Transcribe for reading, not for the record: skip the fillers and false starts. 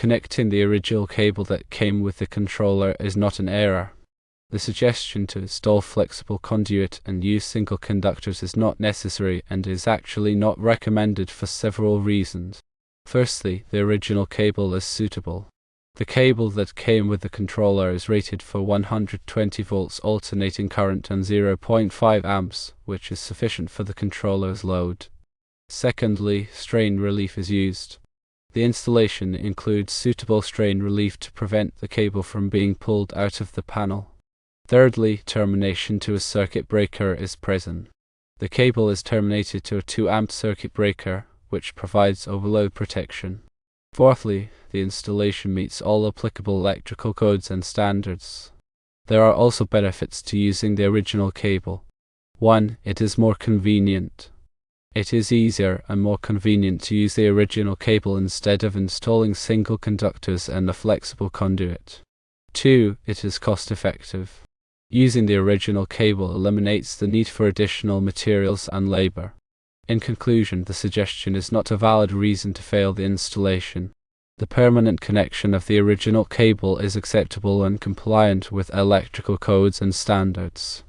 Connecting the original cable that came with the controller is not an error. The suggestion to install flexible conduit and use single conductors is not necessary and is actually not recommended for several reasons. Firstly, the original cable is suitable. The cable that came with the controller is rated for 120 volts alternating current and 0.5 amps, which is sufficient for the controller's load. Secondly, strain relief is used. The installation includes suitable strain relief to prevent the cable from being pulled out of the panel. Thirdly, termination to a circuit breaker is present. The cable is terminated to a 2-amp circuit breaker, which provides overload protection. Fourthly, the installation meets all applicable electrical codes and standards. There are also benefits to using the original cable. 1. It is more convenient. It is easier and more convenient to use the original cable instead of installing single conductors and a flexible conduit. 2. It is cost-effective. Using the original cable eliminates the need for additional materials and labor. In conclusion, the suggestion is not a valid reason to fail the installation. The permanent connection of the original cable is acceptable and compliant with electrical codes and standards.